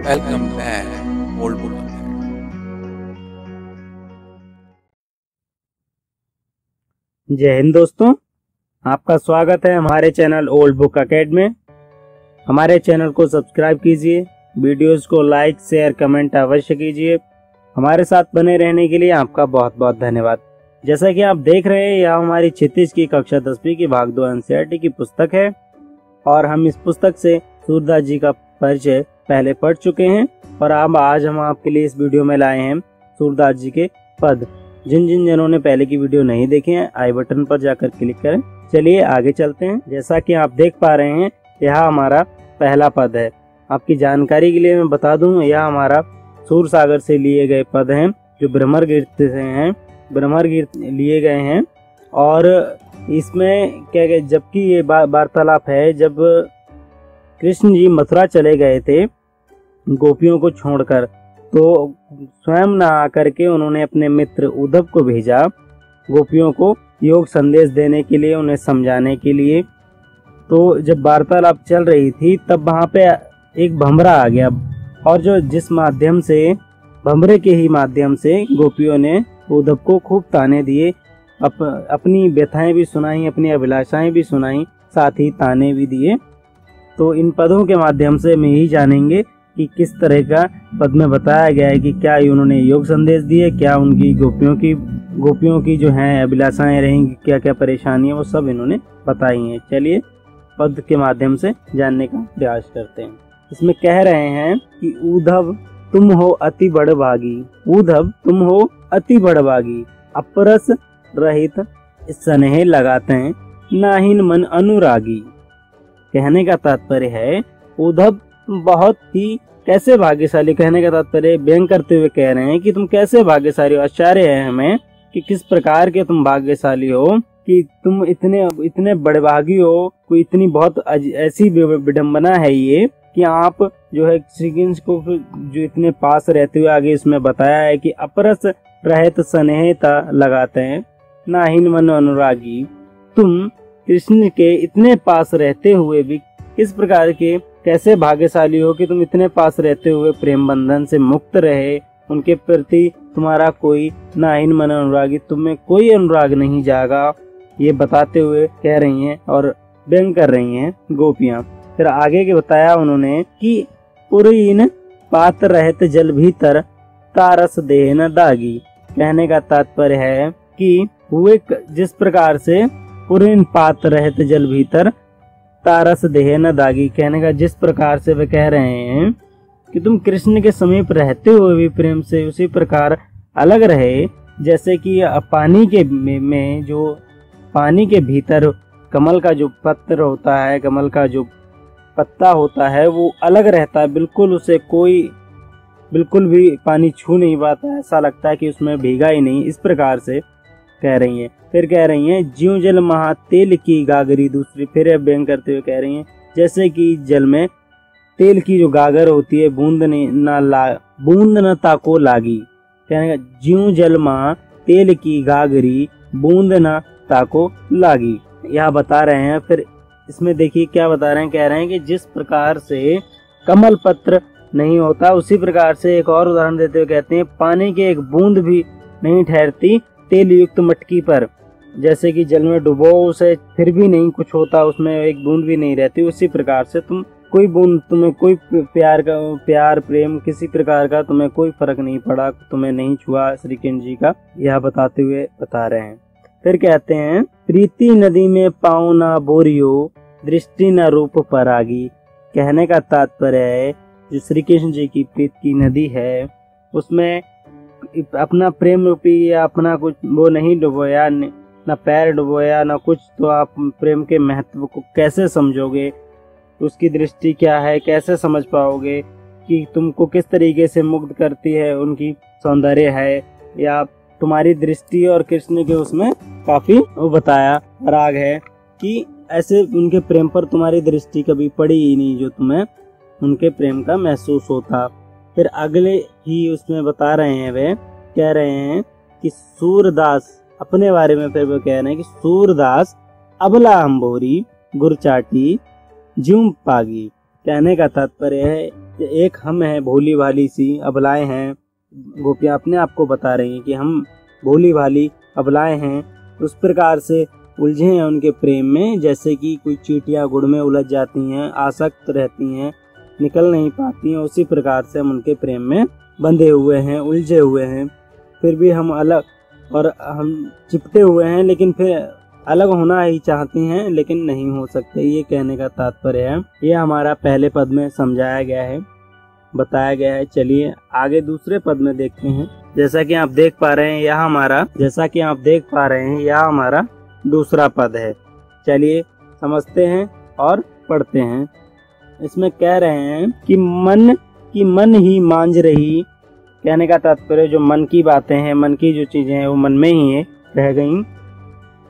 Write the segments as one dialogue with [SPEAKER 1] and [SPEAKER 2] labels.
[SPEAKER 1] Welcome back, old book.
[SPEAKER 2] जय हिंद दोस्तों, आपका स्वागत है हमारे चैनल ओल्ड बुक अकेडमी में। हमारे चैनल को सब्सक्राइब कीजिए, वीडियोस को लाइक शेयर कमेंट अवश्य कीजिए। हमारे साथ बने रहने के लिए आपका बहुत बहुत धन्यवाद। जैसा कि आप देख रहे हैं, यह हमारी क्षितिज की कक्षा 10वीं की भाग 2 एनसीईआरटी की पुस्तक है और हम इस पुस्तक से सूरदास जी का परिचय पहले पढ़ चुके हैं और अब आज हम आपके लिए इस वीडियो में लाए हैं सूरदास जी के पद। जिन जनों ने पहले की वीडियो नहीं देखे हैं, आई बटन पर जाकर क्लिक करें। चलिए आगे चलते हैं। जैसा कि आप देख पा रहे हैं, यह हमारा पहला पद है। आपकी जानकारी के लिए मैं बता दूं, यह हमारा सूर सागर से लिए गए पद हैं जो भ्रमर गीत से हैं, भ्रमर गीत लिए गए हैं। और इसमें क्या कहते, जबकि ये वार्तालाप है जब कृष्ण जी मथुरा चले गए थे गोपियों को छोड़कर, तो स्वयं न आकर के उन्होंने अपने मित्र उद्धव को भेजा गोपियों को योग संदेश देने के लिए, उन्हें समझाने के लिए। तो जब वार्तालाप चल रही थी तब वहाँ पे एक भंवरा आ गया और जिस माध्यम से, भंवरे के ही माध्यम से गोपियों ने उद्धव को खूब ताने दिए, अपनी व्यथाएं भी सुनाई, अपनी अभिलाषाएं भी सुनाई, साथ ही ताने भी दिए। तो इन पदों के माध्यम से हम यही जानेंगे कि किस तरह का पद में बताया गया है कि क्या उन्होंने योग संदेश दिए, क्या उनकी गोपियों की जो हैं अभिलाषाएं रहेंगी, क्या क्या परेशानियां, वो सब इन्होंने बताई हैं। चलिए पद के माध्यम से जानने का प्रयास करते हैं। इसमें कह रहे हैं कि उद्धव तुम हो अति बड़भागी, उद्धव तुम हो अति बड़भागी, अपरस रहित स्नेह लगाते हैं, नाहीन मन अनुरागी। कहने का तात्पर्य है उद्धव बहुत ही कैसे भाग्यशाली, कहने का तात्पर्य व्यंग करते हुए कह रहे हैं कि तुम कैसे भाग्यशाली हो। आश्चर्य है हमें कि किस प्रकार के तुम भाग्यशाली हो कि तुम इतने बड़भागी हो। कोई इतनी बहुत ऐसी विडंबना है ये कि आप जो है श्री कृष्ण को जो इतने पास रहते हुए, आगे इसमें बताया है कि अपरस रहित स्नेहता लगाते हैं, नाहीन मन अनुरागी। तुम कृष्ण के इतने पास रहते हुए भी किस प्रकार के, कैसे भाग्यशाली हो कि तुम इतने पास रहते हुए प्रेम बंधन से मुक्त रहे, उनके प्रति तुम्हारा कोई नाहीन मन अनुरागी, तुम्हें कोई अनुराग नहीं जागा। ये बताते हुए कह रही हैं और व्यंग कर रही हैं गोपियां। फिर आगे के बताया उन्होंने कि पुरीन पात्र रहते जल भीतर, तारस देह न दागी। कहने का तात्पर्य है कि हुए जिस प्रकार से पुरीन पात्र रहते जल भीतर, तारस देह न दागी। कहने का जिस प्रकार से वे कह रहे हैं कि तुम कृष्ण के समीप रहते हुए भी प्रेम से उसी प्रकार अलग रहे, जैसे कि पानी के में जो पानी के भीतर कमल का जो पत्र होता है, कमल का जो पत्ता होता है वो अलग रहता है, बिल्कुल उसे कोई बिल्कुल भी पानी छू नहीं पाता, ऐसा लगता है कि उसमें भीगा ही नहीं। इस प्रकार से कह रही हैं। फिर कह रही हैं ज्यों जल महा तेल की गागरी। दूसरी फिर व्यंग करते हुए कह रही हैं जैसे कि जल में तेल की जो गागर होती है, बूंद न ताको लागी। कहने का ज्यों जल महा तेल की गागरी, बूंद न ताको लागी, यह बता रहे हैं। फिर इसमें देखिए क्या बता रहे हैं, कह रहे हैं कि जिस प्रकार से कमल पत्र नहीं होता, उसी प्रकार से एक और उदाहरण देते हुए कहते हैं पानी की एक बूंद भी नहीं ठहरती तेल युक्त मटकी पर। जैसे कि जल में डुबो उसे, फिर भी नहीं कुछ होता, उसमें एक बूंद भी नहीं रहती, उसी प्रकार से तुम्हें कोई प्यार प्रेम किसी प्रकार का तुम्हें कोई फर्क नहीं पड़ा, तुम्हें नहीं छुआ श्री कृष्ण जी का, यह बताते हुए बता रहे हैं। फिर कहते हैं प्रीति नदी में पाँव न बोरियो, दृष्टि न रूप परागी। कहने का तात्पर्य है जो श्री कृष्ण जी की प्रीत की नदी है, उसमें अपना प्रेम रूपी या अपना कुछ वो नहीं डुबोया, न पैर डुबोया न कुछ, तो आप प्रेम के महत्व को कैसे समझोगे, उसकी दृष्टि क्या है, कैसे समझ पाओगे कि तुमको किस तरीके से मुग्ध करती है, उनकी सौंदर्य है, या तुम्हारी दृष्टि और कृष्ण के उसमें काफी वो बताया राग है कि ऐसे उनके प्रेम पर तुम्हारी दृष्टि कभी पड़ी ही नहीं जो तुम्हें उनके प्रेम का महसूस होता। फिर अगले ही उसमें बता रहे हैं, वे कह रहे हैं कि सूरदास अपने बारे में, फिर वो कह रहे हैं कि सूरदास अबला अंबोरी गुरचाटी ज्यूं पागी। कहने का तात्पर्य है एक हम हैं भोली भाली सी अबलाएं हैं, गोपियां अपने आप को बता रही हैं कि हम भोली भाली अबलाएं हैं, उस प्रकार से उलझे हैं उनके प्रेम में, जैसे कि कोई चींटियां गुड़ में उलझ जाती हैं, आसक्त रहती हैं, निकल नहीं पाती हैं, उसी प्रकार से हम उनके प्रेम में बंधे हुए हैं, उलझे हुए हैं। फिर भी हम अलग और हम चिपटे हुए हैं, लेकिन फिर अलग होना ही चाहते हैं, लेकिन नहीं हो सकते। ये कहने का तात्पर्य है। ये हमारा पहले पद में समझाया गया है, बताया गया है। चलिए आगे दूसरे पद में देखते हैं। जैसा कि आप देख पा रहे हैं यह हमारा दूसरा पद है। चलिए समझते हैं और पढ़ते हैं। इसमें कह रहे हैं कि मन ही मांझ रही, कहने का तात्पर्य जो मन की बातें हैं, मन की जो चीजें हैं वो मन में ही रह गईं।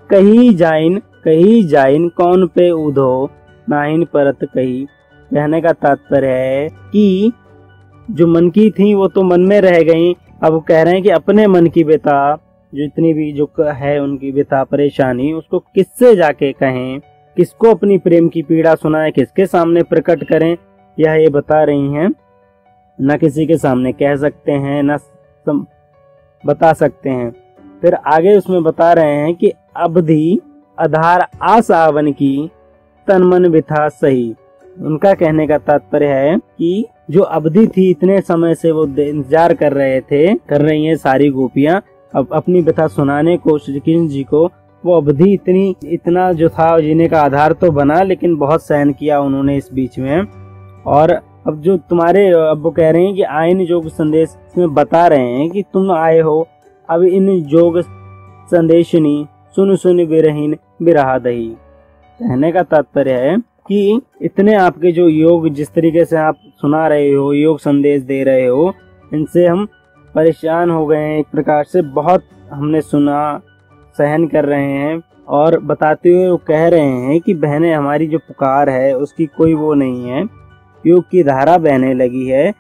[SPEAKER 2] कहीं जाइन कौन पे उधो, नाहिन परत कही। कहने का तात्पर्य है कि जो मन की थी वो तो मन में रह गईं, अब कह रहे हैं कि अपने मन की व्यथा, जो इतनी भी जो है उनकी व्यथा परेशानी, उसको किससे जाके कहें, किसको अपनी प्रेम की पीड़ा सुनाएं, किसके सामने प्रकट करें, यह ये बता रही हैं। न किसी के सामने कह सकते हैं, न बता सकते हैं। फिर आगे उसमें बता रहे हैं कि अबधि आधार आस आवन की, तन मन व्यथा सही। उनका कहने का तात्पर्य है कि जो अवधि थी, इतने समय से वो इंतजार कर रही हैं सारी गोपियां अब अपनी व्यथा सुनाने को श्री कृष्ण जी को। वो अवधि इतना जो था जीने का आधार तो बना, लेकिन बहुत सहन किया उन्होंने इस बीच में। और अब जो अब वो कह रहे हैं कि आयन जोग संदेश में बता रहे हैं कि तुम आए हो, अब इन जोग संदेशनी सुन विरहीन बिरहा दही। कहने का तात्पर्य है कि इतने आपके जो योग, जिस तरीके से आप सुना रहे हो, योग संदेश दे रहे हो, इनसे हम परेशान हो गए हैं। एक प्रकार से बहुत हमने सुना, सहन कर रहे हैं। और बताते हुए वो कह रहे हैं कि बहनें, हमारी जो पुकार है उसकी कोई वो नहीं है, योग की धारा बहने लगी है,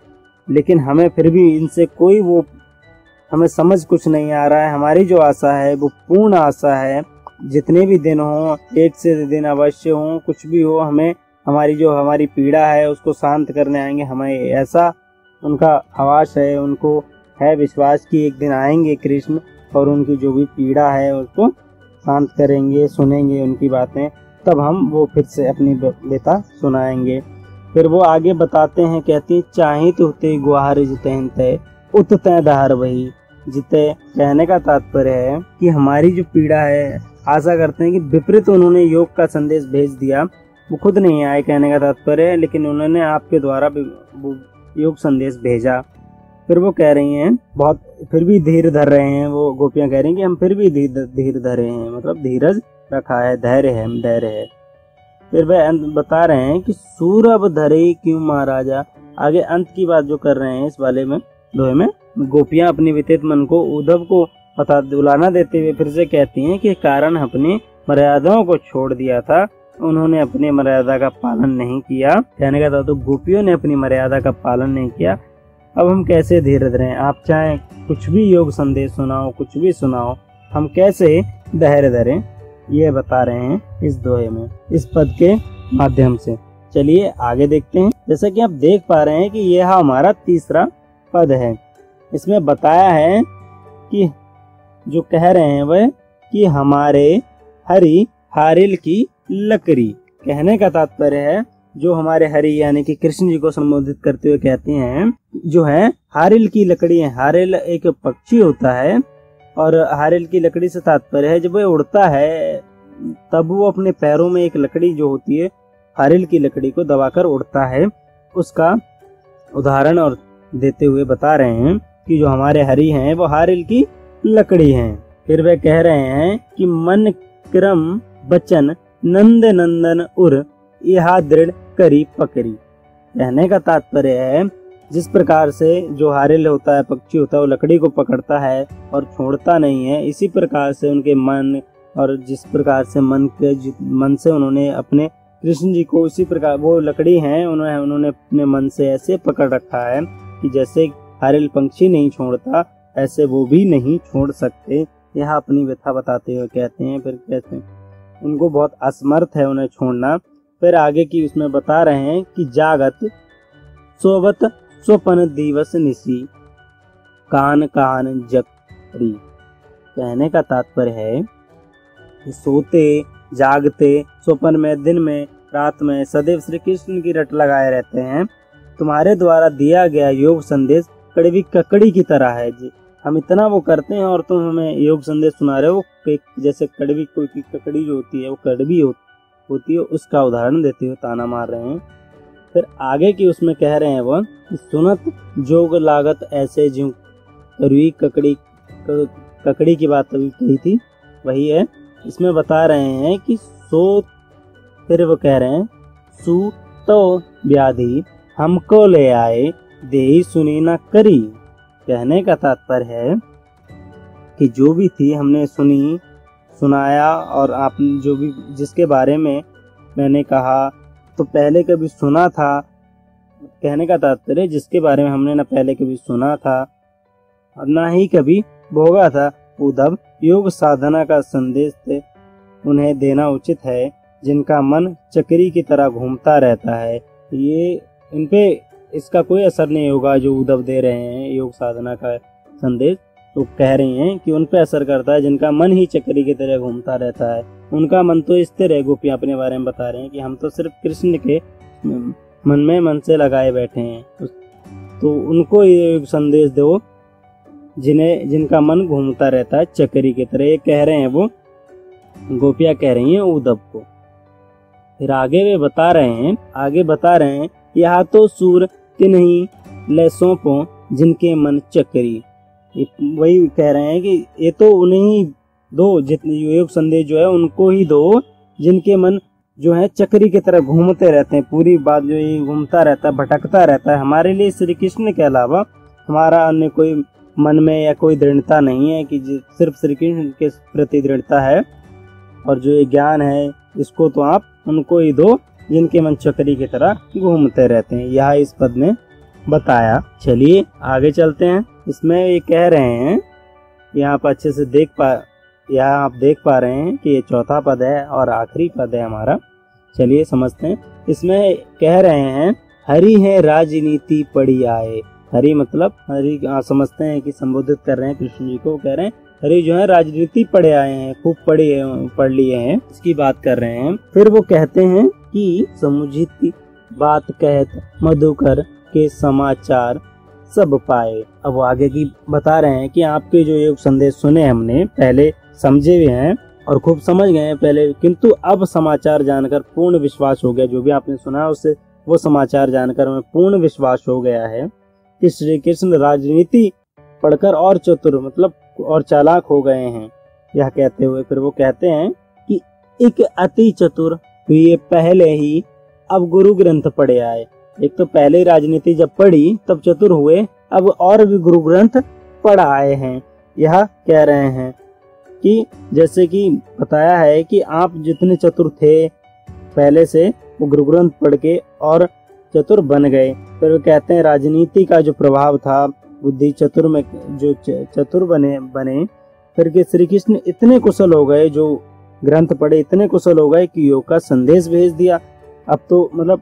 [SPEAKER 2] लेकिन हमें फिर भी इनसे कोई वो हमें समझ कुछ नहीं आ रहा है। हमारी जो आशा है वो पूर्ण आशा है, जितने भी दिन हो, एक से दिन अवश्य हो, कुछ भी हो, हमें हमारी पीड़ा है उसको शांत करने आएंगे। हमें ऐसा उनका आवास है, उनको है विश्वास कि एक दिन आएंगे कृष्ण और उनकी जो भी पीड़ा है उसको शांत करेंगे, सुनेंगे उनकी बातें, तब हम वो फिर से अपनी व्यथा सुनाएंगे। फिर वो आगे बताते हैं, कहती चाहे तो होते गुहार जिते उत तय दहार वही जिते। कहने का तात्पर्य है कि हमारी जो पीड़ा है, आशा करते हैं कि विपरीत उन्होंने योग का संदेश भेज दिया, वो खुद नहीं आए, कहने का तात्पर्य है, लेकिन उन्होंने आपके द्वारा योग संदेश भेजा। फिर वो कह रही हैं बहुत, फिर भी धीर धर रहे हैं, वो गोपियां कह रही हैं कि हम फिर भी धीर धरे हैं, मतलब धीरज रखा है, धैर्य है। फिर वह अंत बता रहे हैं कि सूरभ धरे क्यों महाराजा। आगे अंत की बात जो कर रहे हैं इस वाले में, दोहे में, गोपियां अपनी व्यथित मन को उद्धव को बुलाना देते हुए फिर से कहती हैं कि कारण अपनी मर्यादाओं को छोड़ दिया था, उन्होंने अपनी मर्यादा का पालन नहीं किया। कहने का था तो गोपियों ने अपनी मर्यादा का पालन नहीं किया, अब हम कैसे धीरे धरें। आप चाहे कुछ भी योग संदेश सुनाओ, कुछ भी सुनाओ, हम कैसे धैर्य धरें, ये बता रहे हैं इस दोहे में, इस पद के माध्यम से। चलिए आगे देखते हैं। जैसा कि आप देख पा रहे हैं कि यह हमारा तीसरा पद है। इसमें बताया है कि जो कह रहे हैं वह कि हमारे हरि हारिल की लकड़ी। कहने का तात्पर्य है जो हमारे हरि यानी कि कृष्ण जी को संबोधित करते हुए कहते हैं, जो है हारिल की लकड़ी है। हारिल एक पक्षी होता है और हारिल की लकड़ी से तात्पर्य है जब वह उड़ता है तब वो अपने पैरों में एक लकड़ी जो होती है, हारिल की लकड़ी को दबाकर उड़ता है। उसका उदाहरण और देते हुए बता रहे हैं कि जो हमारे हरि हैं वो हारिल की लकड़ी हैं। फिर वे कह रहे हैं कि मन क्रम बचन नंद नंदन उर यहा दृढ़ करी पकड़ी। कहने का तात्पर्य है जिस प्रकार से जो हारिल होता है, पक्षी होता है, वो लकड़ी को पकड़ता है और छोड़ता नहीं है, इसी प्रकार से उनके मन, और जिस प्रकार से मन से उन्होंने अपने कृष्ण जी को, इसी प्रकार वो लकड़ी हैं, उन्होंने अपने मन से ऐसे पकड़ रखा है कि जैसे हारिल पंछी नहीं छोड़ता, ऐसे वो भी नहीं छोड़ सकते। यह अपनी व्यथा बताते हुए कहते हैं, फिर कहते हैं उनको बहुत असमर्थ है उन्हें छोड़ना। फिर आगे की उसमें बता रहे हैं कि जागत सोवत स्वपन दिवस निशी कान कान जकरी। कहने का तात्पर्य है कि सोते जागते स्वप्न में, दिन में, रात में सदैव श्री कृष्ण की रट लगाए रहते हैं। तुम्हारे द्वारा दिया गया योग संदेश कड़वी ककड़ी की तरह है जी। हम इतना वो करते हैं और तुम हमें योग संदेश सुना रहे हो। जैसे कड़वी कोई की ककड़ी जो होती है वो कड़वी होती है, उसका उदाहरण देते हुए ताना मार रहे हैं। फिर आगे की उसमें कह रहे हैं वो सुनत जोग लागत ऐसे ज्यों कड़वी ककड़ी की बात अभी कही थी, वही है। इसमें बता रहे हैं कि फिर वो कह रहे हैं सू तो व्याधि हमको ले आए देही सुनी ना करी। कहने का तात्पर्य है कि जो भी थी हमने सुनाया, और आपने जो भी जिसके बारे में मैंने कहा तो पहले कभी सुना था। कहने का तात्पर्य जिसके बारे में हमने ना पहले कभी सुना था और ना ही कभी भोगा था, उद्धव योग साधना का संदेश थे उन्हें देना उचित है, जिनका मन चक्री की तरह घूमता रहता है। ये इन पे इसका कोई असर नहीं होगा जो उद्धव दे रहे हैं योग साधना का संदेश। तो कह रही हैं कि उन पे असर करता है जिनका मन ही चक्री की तरह घूमता रहता है। उनका मन तो स्थिर है। गोपियां अपने बारे में बता रहे हैं कि हम तो सिर्फ कृष्ण के मन से लगाए बैठे हैं। तो उनको ये संदेश दो जिनका मन घूमता रहता है चक्री की तरह। ये कह रहे हैं वो गोपियां कह रही हैं उद्धव को। फिर आगे बता रहे हैं यहाँ तो सूर तिन्ही ले सौंपो जिनके मन चक्री। वही कह रहे हैं कि ये तो उन्हें दो, जितने योग संदेश जो है उनको ही दो जिनके मन जो है चक्री की तरह घूमते रहते हैं। पूरी बात जो ये घूमता रहता है, भटकता रहता है। हमारे लिए श्री कृष्ण के अलावा हमारा अन्य कोई मन में या कोई दृढ़ता नहीं है, कि सिर्फ श्री कृष्ण के प्रति दृढ़ता है। और जो ये ज्ञान है इसको तो आप उनको ही दो जिनके मन चक्री की तरह घूमते रहते हैं। यह इस पद में बताया। चलिए आगे चलते हैं। इसमें ये कह रहे हैं, यहाँ पर अच्छे से यहाँ आप देख पा रहे हैं कि ये चौथा पद है और आखिरी पद है हमारा। चलिए समझते हैं। इसमें कह रहे हैं हरि है राजनीति पड़ी आए। हरि मतलब हरि समझते हैं कि संबोधित कर रहे हैं कृष्ण जी को। कह रहे हैं हरि जो है राजनीति पढ़े आए हैं, खूब पढ़ लिए हैं, इसकी बात कर रहे हैं। फिर वो कहते हैं कि समुचित बात कहत मधुकर के समाचार सब पाए। अब आगे की बता रहे हैं कि आपके जो योग संदेश सुने हमने, पहले समझे हुए हैं और खूब समझ गए हैं पहले, किंतु अब समाचार जानकर पूर्ण विश्वास हो गया। जो भी आपने सुना उससे वो समाचार जानकर हमें पूर्ण विश्वास हो गया है कि श्री कृष्ण राजनीति पढ़कर और चतुर मतलब और चालाक हो गए हैं। यह कहते हुए फिर वो कहते हैं कि एक अति चतुर हुए पहले ही अब गुरु ग्रंथ पढ़े आए। एक तो पहले ही राजनीति जब पढ़ी तब चतुर हुए, अब और भी गुरु ग्रंथ पढ़ आए हैं। यह कह रहे हैं कि जैसे कि बताया है कि आप जितने चतुर थे पहले से, वो गुरु ग्रंथ पढ़ के और चतुर बन गए। फिर वो कहते हैं राजनीति का जो प्रभाव था बुद्धि चतुर में जो चतुर बने फिर के श्री कृष्ण इतने कुशल हो गए, जो ग्रंथ पढ़े इतने कुशल हो गए कि योग का संदेश भेज दिया। अब तो मतलब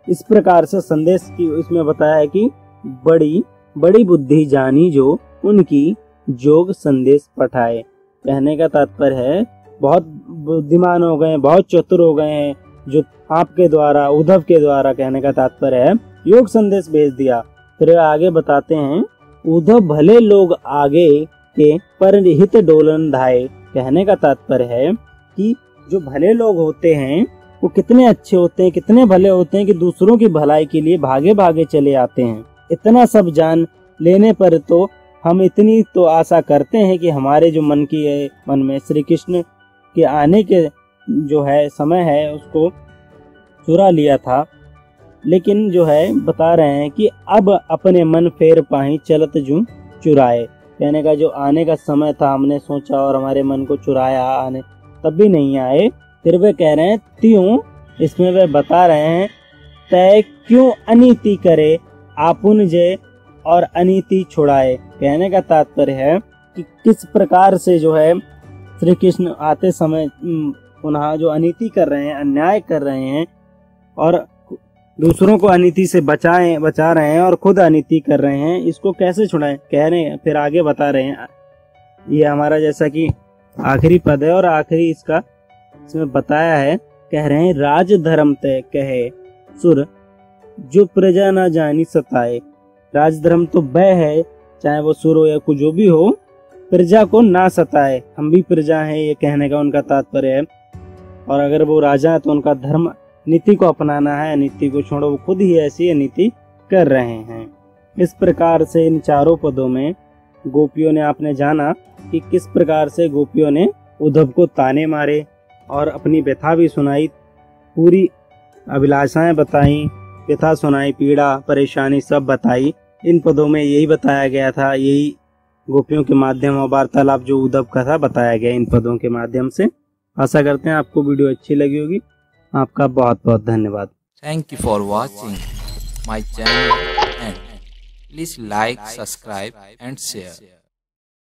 [SPEAKER 2] इस प्रकार से संदेश की इसमें बताया है कि बड़ी बड़ी बुद्धि जानी जो उनकी योग संदेश पठाए। कहने का तात्पर्य है बहुत बुद्धिमान हो गए, बहुत चतुर हो गए हैं जो आपके द्वारा, उद्धव के द्वारा, कहने का तात्पर्य है योग संदेश भेज दिया। फिर आगे बताते हैं उद्धव भले लोग आगे के पर हित डोलन धाये। कहने का तात्पर्य है कि जो भले लोग होते हैं वो कितने अच्छे होते हैं, कितने भले होते हैं कि दूसरों की भलाई के लिए भागे भागे चले आते हैं। इतना सब जान लेने पर तो हम इतनी तो आशा करते हैं कि हमारे जो मन में श्री कृष्ण के आने के जो है समय है उसको चुरा लिया था। लेकिन जो है बता रहे हैं कि अब अपने मन फेर पाही चलत जू चुराए। कहने का जो आने का समय था हमने सोचा और हमारे मन को चुराया, आने तब भी नहीं आए। फिर वे कह रहे हैं त्यों, इसमें वे बता रहे हैं तय क्यों अनीति करे आपुन जय और अनीति छुड़ाए। कहने का तात्पर्य है कि किस प्रकार से जो है श्री कृष्ण आते समय पुनः जो अनीति कर रहे हैं, अन्याय कर रहे हैं और दूसरों को अनीति से बचा रहे हैं और खुद अनीति कर रहे हैं, इसको कैसे छुड़ाएं, कह रहे हैं। फिर आगे बता रहे हैं, ये हमारा जैसा कि आखिरी पद है और आखिरी इसमें बताया है, कह रहे हैं राज धर्म तय कहे सुर जो प्रजा ना जानी सताए। राजधर्म तो वह है, चाहे वो सुर हो या कुछ जो भी हो, प्रजा को ना सताए। हम भी प्रजा हैं, ये कहने का उनका तात्पर्य है। और अगर वो राजा है तो उनका धर्म नीति को अपनाना है, नीति को छोड़ो। वो खुद ही ऐसी नीति कर रहे हैं। इस प्रकार से इन चारों पदों में गोपियों ने, आपने जाना कि किस प्रकार से गोपियों ने उद्धव को ताने मारे और अपनी व्यथा भी सुनाई, पूरी अभिलाषाएं बताई, व्यथा सुनाई, पीड़ा परेशानी सब बताई। इन पदों में यही बताया गया था, यही गोपियों के माध्यम और वार्तालाप जो उद्धव का था बताया गया इन पदों के माध्यम से। आशा करते हैं आपको वीडियो अच्छी लगी होगी। आपका बहुत बहुत धन्यवाद।
[SPEAKER 1] Thank you for watching my channel and please like, subscribe and share.